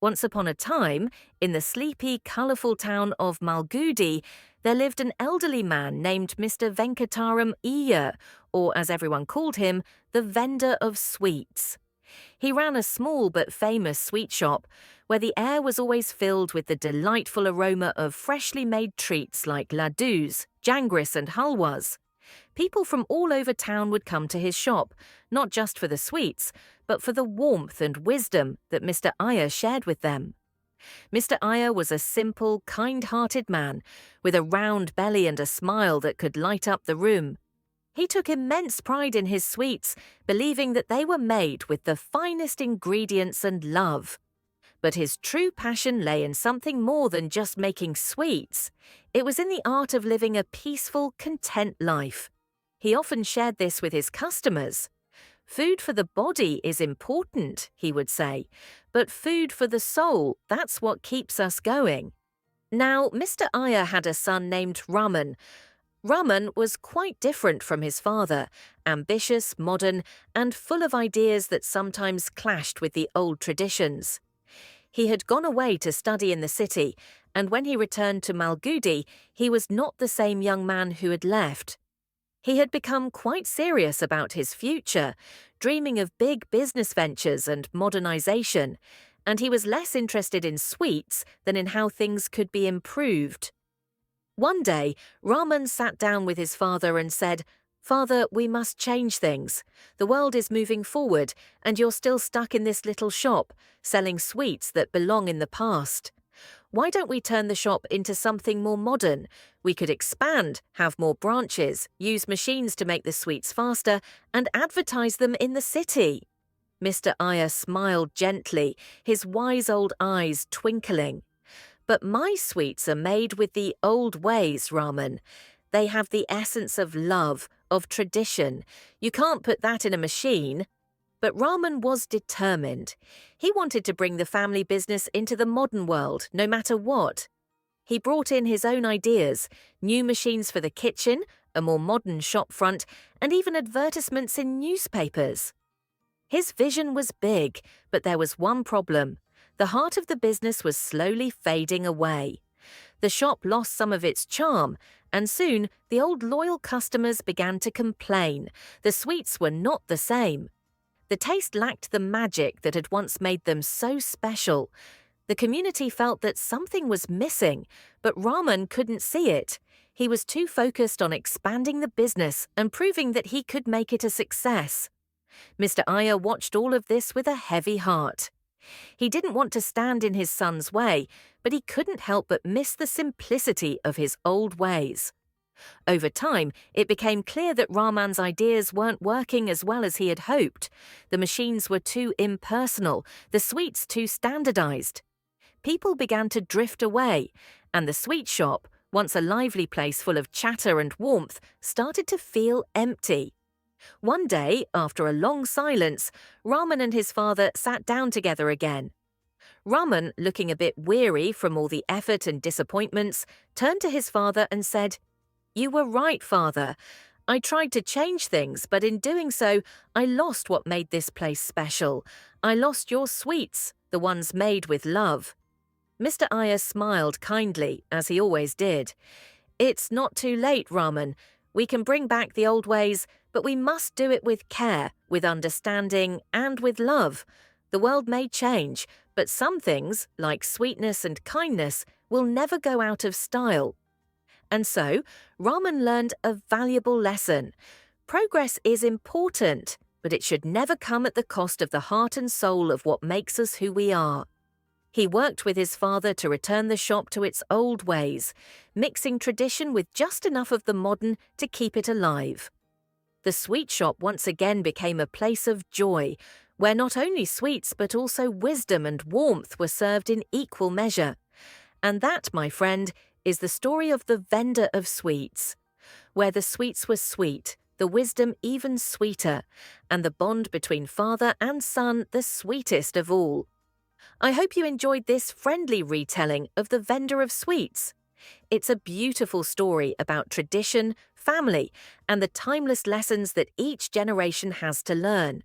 Once upon a time, in the sleepy, colourful town of Malgudi, there lived an elderly man named Mr. Venkataram Iyer, or as everyone called him, the vendor of sweets. He ran a small but famous sweet shop, where the air was always filled with the delightful aroma of freshly made treats like laddus, jangris and halwas. People from all over town would come to his shop, not just for the sweets, but for the warmth and wisdom that Mr. Iyer shared with them. Mr. Iyer was a simple, kind-hearted man, with a round belly and a smile that could light up the room. He took immense pride in his sweets, believing that they were made with the finest ingredients and love. But his true passion lay in something more than just making sweets. It was in the art of living a peaceful, content life. He often shared this with his customers. Food for the body is important, he would say, but food for the soul, that's what keeps us going. Now, Mr. Iyer had a son named Raman. Raman was quite different from his father, ambitious, modern, and full of ideas that sometimes clashed with the old traditions. He had gone away to study in the city, and when he returned to Malgudi, he was not the same young man who had left. He had become quite serious about his future, dreaming of big business ventures and modernization, and he was less interested in sweets than in how things could be improved. One day, Raman sat down with his father and said, "Father, we must change things. The world is moving forward, and you're still stuck in this little shop, selling sweets that belong in the past. Why don't we turn the shop into something more modern? We could expand, have more branches, use machines to make the sweets faster, and advertise them in the city." Mr. Iyer smiled gently, his wise old eyes twinkling. "But my sweets are made with the old ways, Raman. They have the essence of love, of tradition. You can't put that in a machine." But Raman was determined. He wanted to bring the family business into the modern world, no matter what. He brought in his own ideas, new machines for the kitchen, a more modern shop front, and even advertisements in newspapers. His vision was big, but there was one problem. The heart of the business was slowly fading away. The shop lost some of its charm, and soon the old loyal customers began to complain. The sweets were not the same. The taste lacked the magic that had once made them so special. The community felt that something was missing, but Raman couldn't see it. He was too focused on expanding the business and proving that he could make it a success. Mr. Iyer watched all of this with a heavy heart. He didn't want to stand in his son's way, but he couldn't help but miss the simplicity of his old ways. Over time, it became clear that Raman's ideas weren't working as well as he had hoped. The machines were too impersonal, the sweets too standardized. People began to drift away, and the sweet shop, once a lively place full of chatter and warmth, started to feel empty. One day, after a long silence, Raman and his father sat down together again. Raman, looking a bit weary from all the effort and disappointments, turned to his father and said, "You were right, Father. I tried to change things, but in doing so, I lost what made this place special. I lost your sweets, the ones made with love." Mr. Iyer smiled kindly, as he always did. "It's not too late, Raman. We can bring back the old ways, but we must do it with care, with understanding, and with love. The world may change, but some things, like sweetness and kindness, will never go out of style." And so, Raman learned a valuable lesson. Progress is important, but it should never come at the cost of the heart and soul of what makes us who we are. He worked with his father to return the shop to its old ways, mixing tradition with just enough of the modern to keep it alive. The sweet shop once again became a place of joy, where not only sweets but also wisdom and warmth were served in equal measure. And that, my friend, is the story of the vendor of sweets. Where the sweets were sweet, the wisdom even sweeter, and the bond between father and son the sweetest of all. I hope you enjoyed this friendly retelling of the vendor of sweets. It's a beautiful story about tradition, family, and the timeless lessons that each generation has to learn.